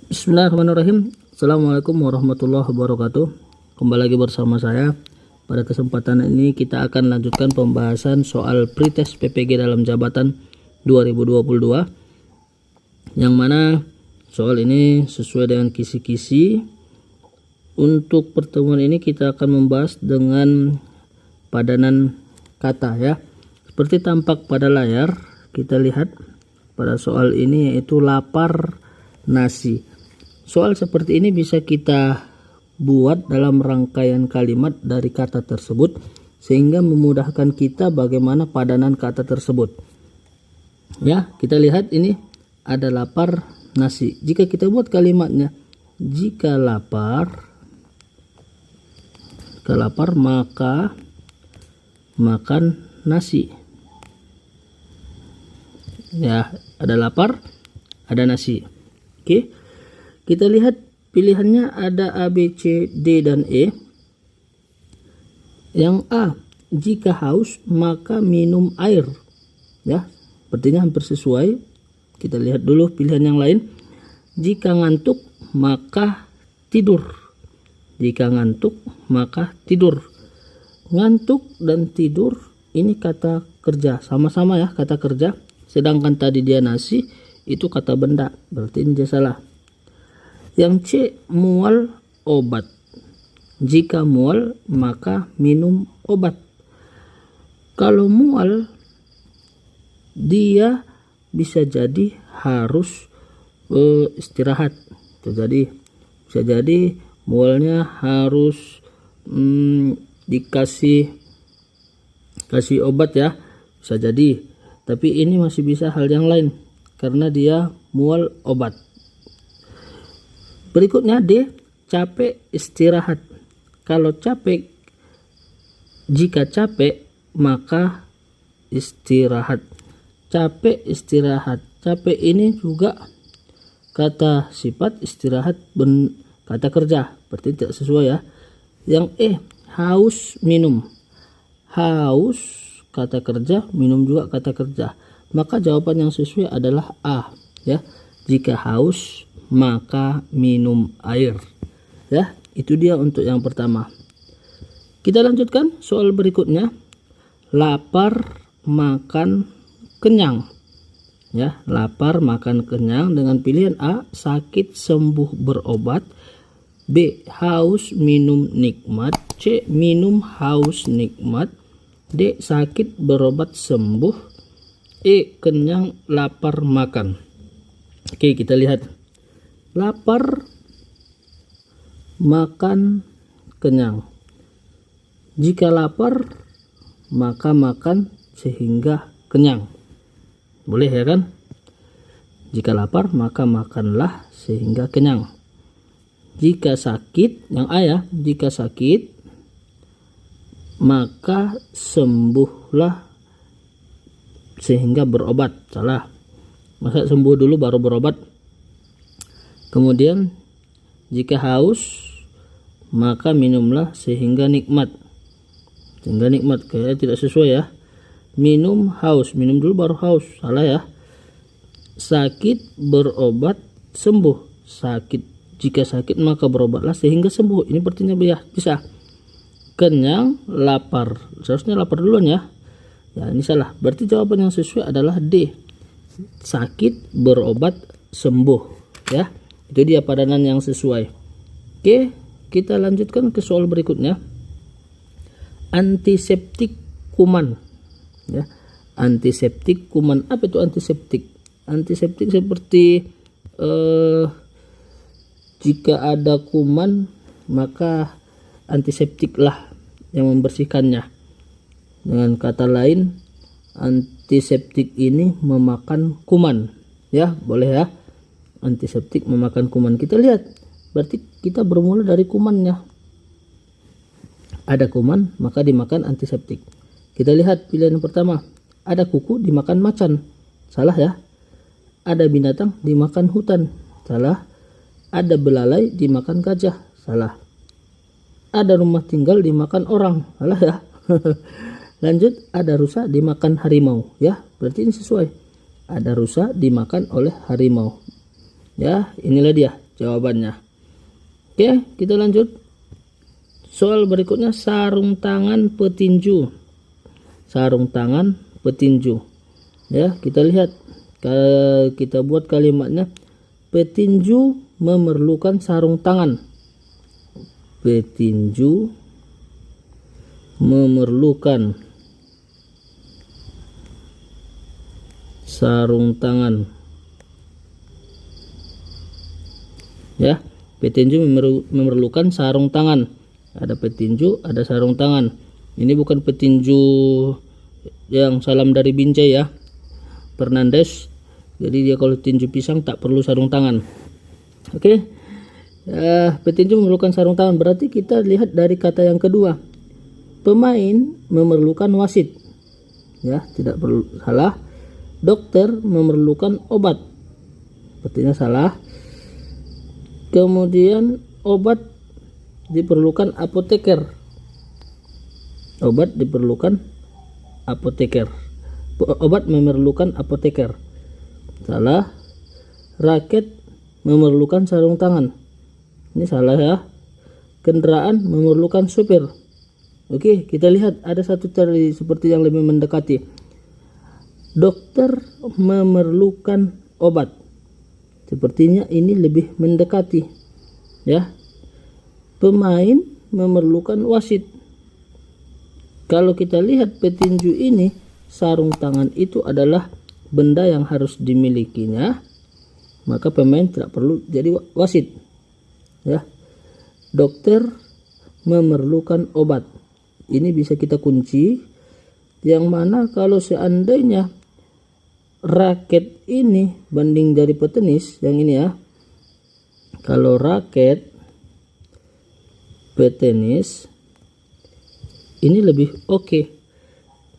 Bismillahirrahmanirrahim. Assalamualaikum warahmatullahi wabarakatuh. Kembali lagi bersama saya. Pada kesempatan ini kita akan lanjutkan pembahasan soal pretest PPG dalam jabatan 2022, yang mana soal ini sesuai dengan kisi-kisi. Untuk pertemuan ini kita akan membahas dengan padanan kata ya. Seperti tampak pada layar, kita lihat pada soal ini yaitu lapar nasi. Soal seperti ini bisa kita buat dalam rangkaian kalimat dari kata tersebut sehingga memudahkan kita bagaimana padanan kata tersebut. Ya, kita lihat ini ada lapar nasi. Jika kita buat kalimatnya, jika lapar maka makan nasi. Ya, ada lapar, ada nasi. Oke. Kita lihat pilihannya ada A, B, C, D, dan E. Yang A, jika haus maka minum air. Ya, sepertinya hampir sesuai. Kita lihat dulu pilihan yang lain. Jika ngantuk maka tidur. Jika ngantuk maka tidur. Ngantuk dan tidur ini kata kerja, sama-sama ya kata kerja. Sedangkan tadi dia nasi itu kata benda, berarti ini dia salah. Yang C, mual obat. Jika mual maka minum obat. Kalau mual dia bisa jadi harus istirahat. Bisa jadi mualnya harus dikasih obat ya, bisa jadi. Tapi ini masih bisa hal yang lain karena dia mual obat. Berikutnya D, capek istirahat. Kalau capek, jika capek maka istirahat. Capek istirahat. Capek ini juga kata sifat, istirahat kata kerja, berarti tidak sesuai ya. Yang E, haus minum. Haus kata kerja, minum juga kata kerja. Maka jawaban yang sesuai adalah A ya. Jika haus maka minum air. Ya, itu dia untuk yang pertama. Kita lanjutkan soal berikutnya. Lapar makan kenyang. Ya, lapar makan kenyang dengan pilihan A, sakit sembuh berobat. B, haus minum nikmat. C, minum haus nikmat. D, sakit berobat sembuh. E, kenyang lapar makan. Oke, kita lihat. Lapar makan kenyang. Jika lapar maka makan sehingga kenyang. Boleh ya kan? Jika lapar maka makanlah sehingga kenyang. Jika sakit, yang A ya, jika sakit maka sembuhlah sehingga berobat. Salah. Masa sembuh dulu baru berobat? Kemudian jika haus maka minumlah sehingga nikmat. Sehingga nikmat, kayaknya tidak sesuai ya. Minum haus, minum dulu baru haus. Salah ya. Sakit berobat sembuh. Jika sakit maka berobatlah sehingga sembuh. Ini berarti bisa. Kenyang lapar. Seharusnya lapar duluan ya. Ya, ini salah. Berarti jawaban yang sesuai adalah D. Sakit berobat sembuh ya. Itu dia padanan yang sesuai. Oke, kita lanjutkan ke soal berikutnya. Antiseptik kuman ya. Antiseptik kuman. Apa itu antiseptik? Antiseptik seperti jika ada kuman maka antiseptik lah yang membersihkannya. Dengan kata lain, antiseptik ini memakan kuman ya, boleh ya. Antiseptik memakan kuman. Kita lihat, berarti kita bermula dari kumannya. Ada kuman maka dimakan antiseptik. Kita lihat pilihan yang pertama. Ada kuku dimakan macan. Salah ya. Ada binatang dimakan hutan. Salah. Ada belalai dimakan gajah. Salah. Ada rumah tinggal dimakan orang. Salah ya. Lanjut, ada rusa dimakan harimau ya. Berarti ini sesuai. Ada rusa dimakan oleh harimau. Ya, inilah dia. jawabannya. Oke, kita lanjut. Soal berikutnya, sarung tangan petinju. Sarung tangan petinju. Ya, kita lihat. Kita buat kalimatnya. Petinju memerlukan sarung tangan. Petinju memerlukan sarung tangan. Ya, petinju memerlukan sarung tangan. Ada petinju, ada sarung tangan. Ini bukan petinju yang salam dari Binjai ya, Fernandes. Jadi dia kalau tinju pisang tak perlu sarung tangan. Oke. Petinju memerlukan sarung tangan, berarti kita lihat dari kata yang kedua. Pemain memerlukan wasit. Ya, tidak perlu, salah. Dokter memerlukan obat. Sepertinya salah. Kemudian obat diperlukan apoteker. Obat diperlukan apoteker. Obat memerlukan apoteker. Salah. Raket memerlukan sarung tangan. Ini salah ya. Kendaraan memerlukan supir. Oke, kita lihat ada satu tadi seperti yang lebih mendekati. Dokter memerlukan obat. Sepertinya ini lebih mendekati. Ya. Pemain memerlukan wasit. Kalau kita lihat petinju ini, sarung tangan itu adalah benda yang harus dimilikinya. Maka pemain tidak perlu jadi wasit. Ya. Dokter memerlukan obat. Ini bisa kita kunci, yang mana kalau seandainya raket ini banding dari petenis, yang ini ya, kalau raket petenis ini lebih oke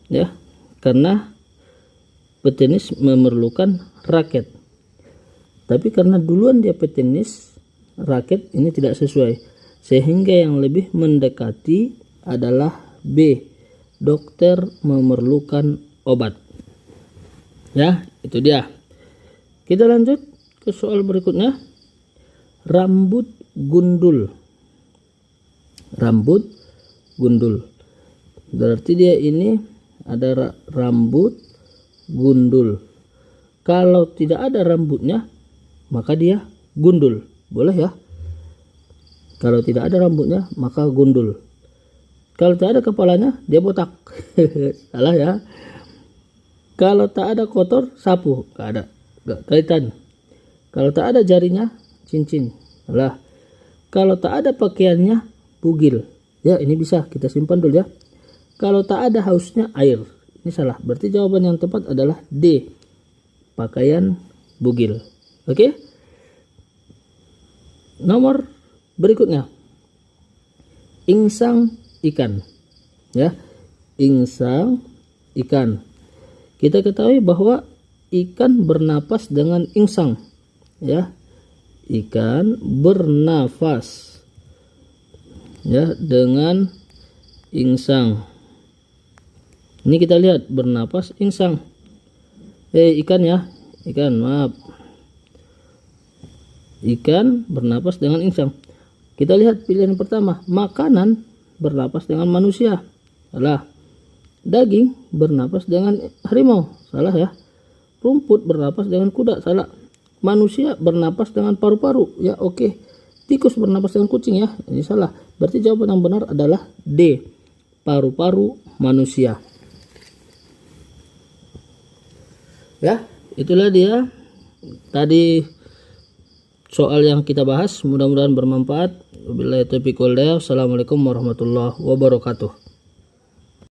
ya, karena petenis memerlukan raket. Tapi karena duluan dia petenis, raket ini tidak sesuai, sehingga yang lebih mendekati adalah B. Dokter memerlukan obat. Ya, itu dia. Kita lanjut ke soal berikutnya. Rambut gundul. Rambut gundul. Berarti dia ini ada rambut gundul. Kalau tidak ada rambutnya, maka dia gundul. Boleh ya? Kalau tidak ada rambutnya, maka gundul. Kalau tak ada kepalanya, dia botak. Salah ya. Kalau tak ada kotor, sapu. Gak ada. Gak kaitan. Kalau tak ada jarinya, cincin. Salah. Kalau tak ada pakaiannya, bugil. Ya, ini bisa kita simpan dulu ya. Kalau tak ada hausnya, air. Ini salah. Berarti jawaban yang tepat adalah D. Pakaian bugil. Oke. Nomor berikutnya. Insang ikan. Ya. Insang ikan. Kita ketahui bahwa ikan bernapas dengan insang. Ya. Ikan bernafas ya dengan insang. Ini kita lihat bernapas insang. Ikan ya. Ikan, maaf. Ikan bernapas dengan insang. Kita lihat pilihan pertama, makanan bernapas dengan manusia. Salah. Daging bernapas dengan harimau. Salah ya. Rumput bernapas dengan kuda. Salah. Manusia bernapas dengan paru-paru. Ya, oke. Tikus bernapas dengan kucing ya. Ini salah. Berarti jawaban yang benar adalah D. Paru-paru manusia. Ya, itulah dia tadi soal yang kita bahas. Mudah-mudahan bermanfaat. Wabillahi taufiq wal hidayah. Assalamualaikum warahmatullahi wabarakatuh.